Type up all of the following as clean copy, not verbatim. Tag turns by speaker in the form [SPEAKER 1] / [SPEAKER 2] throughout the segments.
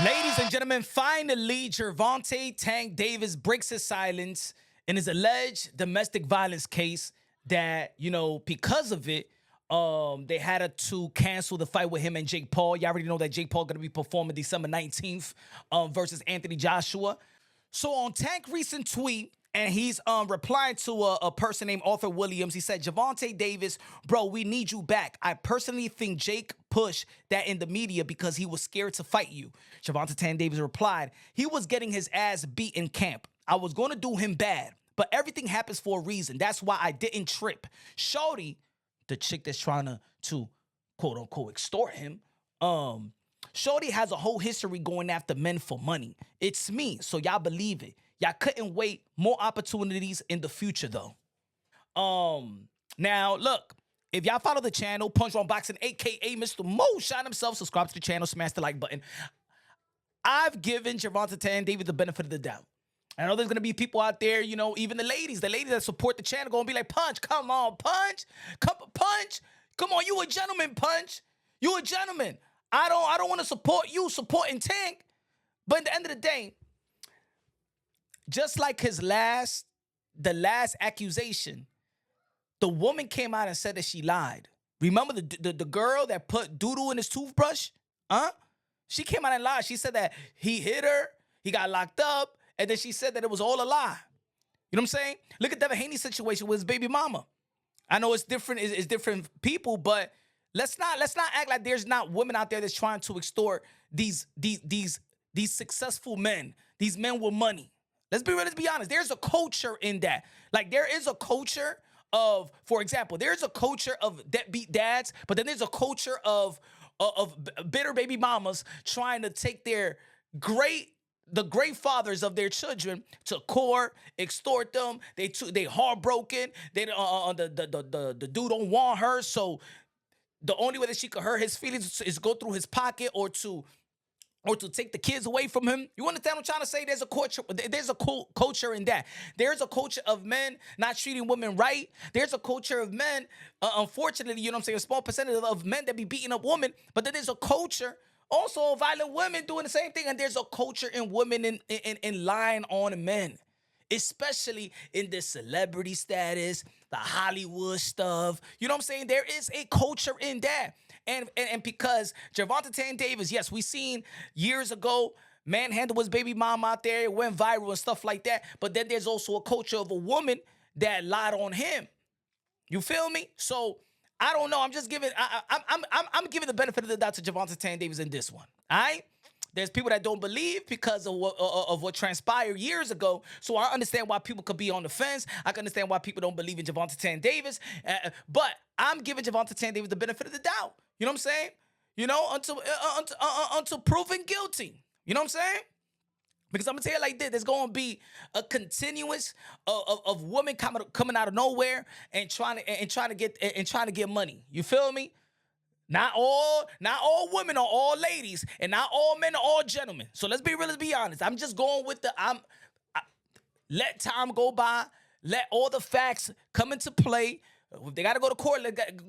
[SPEAKER 1] Ladies and gentlemen, finally, Gervonta Tank Davis breaks his silence in his alleged domestic violence case that, because of it, they had to cancel the fight with him and Jake Paul. You already know that Jake Paul going to be performing December 19th versus Anthony Joshua. So on Tank recent tweet, and he's replying to a person named Arthur Williams. He said, Gervonta Davis, bro, we need you back. I personally think Jake pushed that in the media because he was scared to fight you. Gervonta Tank Davis replied, he was getting his ass beat in camp. I was going to do him bad, but everything happens for a reason. That's why I didn't trip. Shawty, the chick that's trying to quote unquote extort him, Shawty has a whole history going after men for money. It's me, so y'all believe it. Y'all couldn't wait. More opportunities in the future, though. Now, look, if y'all follow the channel, Punch on Boxing, a.k.a. Mr. Mo, shine himself, subscribe to the channel, smash the like button. I've given Gervonta Tank Davis the benefit of the doubt. I know there's going to be people out there, even the ladies that support the channel going to be like, Punch, come on, Punch. Punch. Come on, you a gentleman, Punch. You a gentleman. I don't want to support you supporting Tank. But at the end of the day, just like the last accusation, the woman came out and said that she lied. Remember the girl that put doo-doo in his toothbrush? She came out and lied. She said that he hit her, he got locked up, and then she said that it was all a lie. You know what I'm saying? Look at Devin Haney's situation with his baby mama. I know it's different, it's different people, but let's not act like there's not women out there that's trying to extort these successful men, these men with money. Let's be honest. There's a culture in that. Like there is a culture of, for example, there's a culture of deadbeat dads, but then there's a culture of bitter baby mamas trying to take the great fathers of their children to court, extort them. They heartbroken. The dude don't want her, so the only way that she could hurt his feelings is go through his pocket or to take the kids away from him. You understand what I'm trying to say? There's a culture in that. There's a culture of men not treating women right. There's a culture of men, unfortunately, you know what I'm saying, a small percentage of men that be beating up women, but then there's a culture also of violent women doing the same thing, and there's a culture in women in lying on men, especially in the celebrity status, the Hollywood stuff. You know what I'm saying? There is a culture in that. And because Gervonta Tank Davis, yes, we seen years ago, manhandle his baby mom out there, it went viral and stuff like that. But then there's also a culture of a woman that lied on him. You feel me? So I don't know. I'm just giving. I'm giving the benefit of the doubt to Gervonta Tank Davis in this one. All right. There's people that don't believe because of what transpired years ago. So I understand why people could be on the fence. I can understand why people don't believe in Gervonta Tank Davis. But I'm giving Gervonta Tank Davis the benefit of the doubt. You know what I'm saying? Until proven guilty. You know what I'm saying? Because I'm gonna tell you like this: there's gonna be a continuous of women coming out of nowhere and trying to get money. You feel me? Not all women are all ladies, and not all men are all gentlemen. So let's be real, let's be honest. I'm just going with let time go by, let all the facts come into play. If they gotta go to court,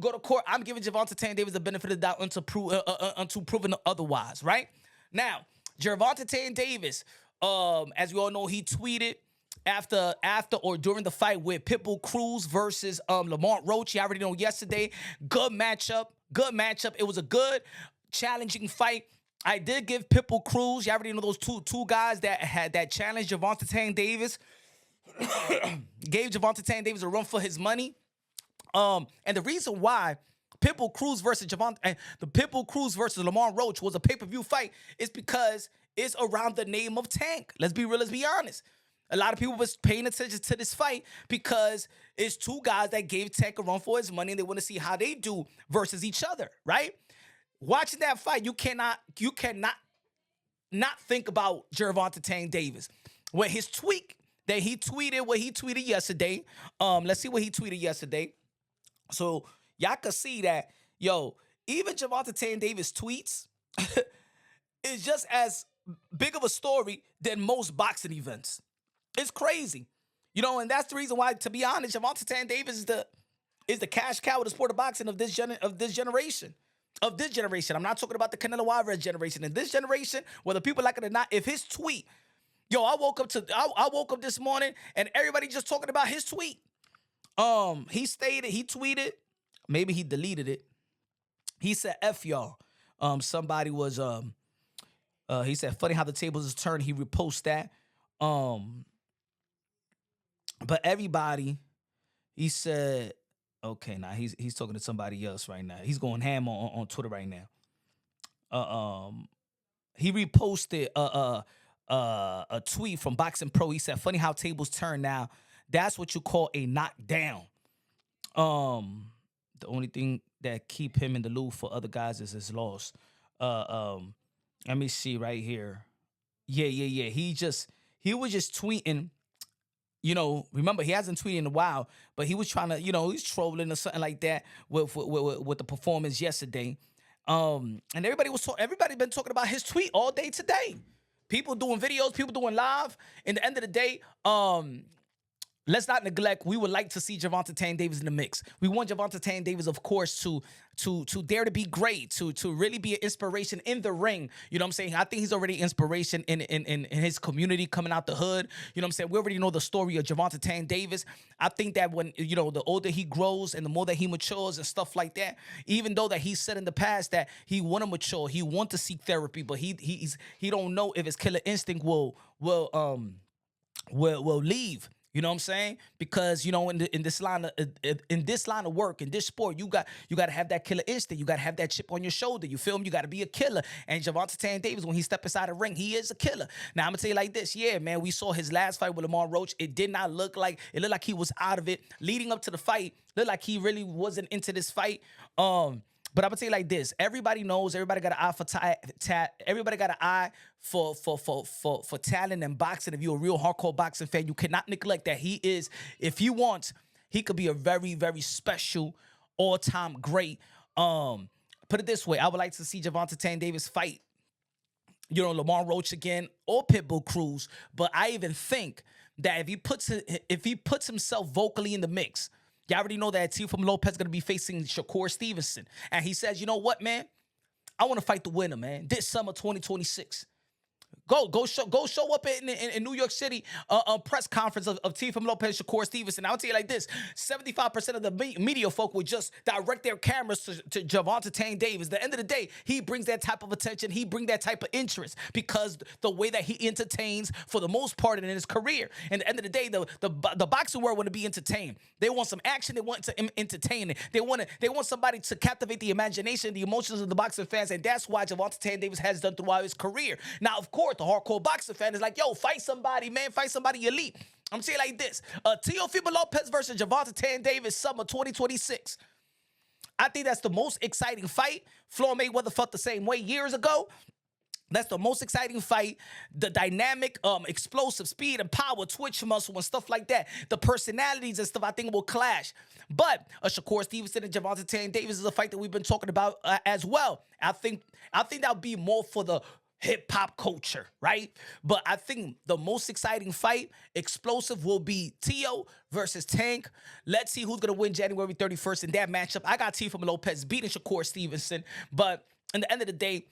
[SPEAKER 1] go to court. I'm giving Gervonta Tank Davis the benefit of the doubt until proven otherwise, right? Now, Gervonta Tank Davis, as we all know, he tweeted after or during the fight with Pitbull Cruz versus Lamont Roach. You already know yesterday. Good matchup. It was a good, challenging fight. I did give Pitbull Cruz, you already know those two guys that challenged Gervonta Tank Davis. Gave Gervonta Tank Davis a run for his money. And the reason why Pitbull Cruz versus Lamont Roach was a pay-per-view fight is because it's around the name of Tank. Let's be real, let's be honest. A lot of people was paying attention to this fight because it's two guys that gave Tank a run for his money and they want to see how they do versus each other, right? Watching that fight, you cannot not think about Gervonta Tank Davis. When his tweet that he tweeted, what he tweeted yesterday, let's see what he tweeted yesterday. So y'all can see that, even Gervonta Tank Davis tweets is just as big of a story than most boxing events. It's crazy. And that's the reason why, to be honest, Gervonta Tank Davis is the cash cow of the sport of boxing of this generation. of this generation. I'm not talking about the Canelo Alvarez generation. In this generation, whether people like it or not, if his tweet, yo, I woke up this morning and everybody just talking about his tweet. He tweeted, maybe he deleted it. He said, F y'all. Somebody was he said, funny how the tables is turned. He reposted that. But everybody, he said, okay, now he's talking to somebody else right now. He's going ham on Twitter right now. He reposted a tweet from Boxing Pro. He said, funny how tables turn now. That's what you call a knockdown. The only thing that keep him in the loop for other guys is his loss. Let me see right here. Yeah. He was just tweeting. You know, remember, he hasn't tweeted in a while, but he was trying to, he's trolling or something like that with the performance yesterday. And everybody been talking about his tweet all day today. People doing videos, people doing live. In the end of the day, let's not neglect, we would like to see Gervonta Tank Davis in the mix. We want Gervonta Tank Davis, of course, to dare to be great, to really be an inspiration in the ring. You know what I'm saying? I think he's already inspiration in his community coming out the hood. You know what I'm saying? We already know the story of Gervonta Tank Davis. I think that when, the older he grows and the more that he matures and stuff like that, even though that he said in the past that he want to mature, he want to seek therapy, but he don't know if his killer instinct will leave. You know what I'm saying? Because in this line of work, in this sport, you got to have that killer instinct. You got to have that chip on your shoulder. You feel me? You got to be a killer. And Gervonta Tank Davis, when he step inside the ring, he is a killer. Now I'm gonna tell you like this, yeah, man. We saw his last fight with Lamont Roach. It did not look like it looked like he was out of it. Leading up to the fight, looked like he really wasn't into this fight. But I'm gonna tell you like this: everybody knows, everybody got an eye for everybody got an eye for talent and boxing. If you're a real hardcore boxing fan, you cannot neglect that he is. If he wants, he could be a very, very special all-time great. Put it this way: I would like to see Gervonta Tank Davis fight, Lamont Roach again or Pitbull Cruz. But I even think that if he puts himself vocally in the mix. Y'all already know that Teofimo Lopez is going to be facing Shakur Stevenson. And he says, you know what, man? I want to fight the winner, man. This summer 2026. Go show up in New York City press conference of Teofimo Lopez, Shakur Stevenson. I'll tell you like this: 75% of the media folk would just direct their cameras to Gervonta Tank Davis. At the end of the day, he brings that type of attention. He brings that type of interest because the way that he entertains for the most part in his career. And at the end of the day, the boxing world want to be entertained. They want some action. They want to entertain it. They want somebody to captivate the imagination, the emotions of the boxing fans, and that's why Gervonta Tank Davis has done throughout his career. Now, of course, the hardcore boxing fan is like, yo, fight somebody, man. Fight somebody elite. I'm saying like this. Teofimo Lopez versus Gervonta Tank Davis, summer 2026. I think that's the most exciting fight. Floyd Mayweather felt the same way years ago. That's the most exciting fight. The dynamic, explosive speed and power, twitch muscle and stuff like that. The personalities and stuff I think will clash. But Shakur Stevenson and Gervonta Tank Davis is a fight that we've been talking about as well. I think that'll be more for the hip-hop culture, right? But I think the most exciting fight, explosive, will be Tio versus Tank. Let's see who's going to win January 31st in that matchup. I got Teofimo Lopez beating Shakur Stevenson. But in the end of the day,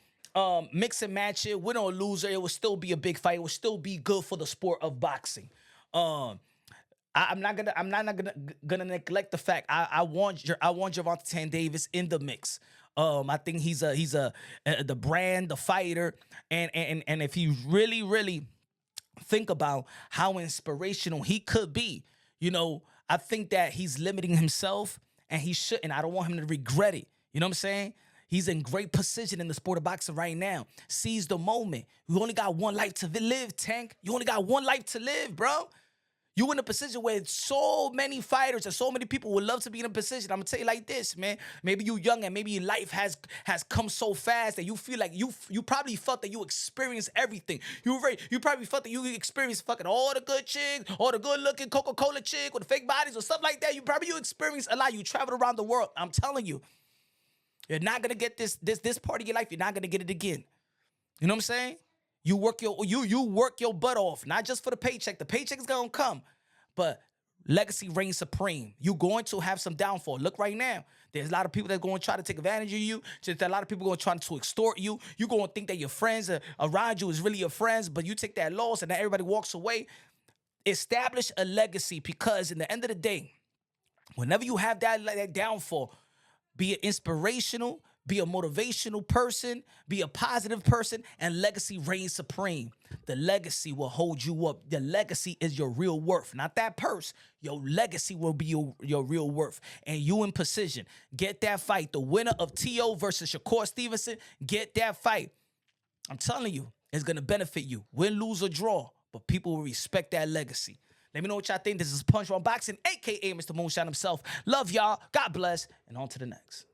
[SPEAKER 1] mix and match it, win or loser, it will still be a big fight. It will still be good for the sport of boxing. I'm not gonna neglect the fact I want Gervonta Tank Davis in the mix. I think he's the brand, the fighter, and if you really think about how inspirational he could be, I think that he's limiting himself, and he shouldn't. I don't want him to regret it. You know what I'm saying? He's in great position in the sport of boxing right now. Seize the moment. You only got one life to live, Tank. You only got one life to live, bro. You in a position where so many fighters and so many people would love to be in a position. I'm gonna tell you like this, man. Maybe you young and maybe your life has come so fast that you feel like you probably felt that you experienced everything. You probably felt that you experienced fucking all the good chicks, all the good looking Coca-Cola chick with the fake bodies or stuff like that. You experienced a lot. You traveled around the world. I'm telling you, you're not gonna get this part of your life. You're not gonna get it again. You know what I'm saying? You work your butt off, not just for the paycheck. The paycheck is gonna come, but Legacy reigns supreme. You're going to have some downfall. Look right now. There's a lot of people that are going to try to take advantage of you. Just a lot of people going to try to extort you. You're going to think that your friends around you is really your friends, but you take that loss and then everybody walks away. Establish a legacy, because in the end of the day, whenever you have that downfall, be it inspirational, be a motivational person, be a positive person, and legacy reigns supreme. The legacy will hold you up. The legacy is your real worth, not that purse. Your legacy will be your real worth. And you in position. Get that fight. The winner of T.O. versus Shakur Stevenson, get that fight. I'm telling you, it's going to benefit you. Win, lose, or draw. But people will respect that legacy. Let me know what y'all think. This is Punch on Boxing, a.k.a. Mr. Moonshine himself. Love y'all. God bless. And on to the next.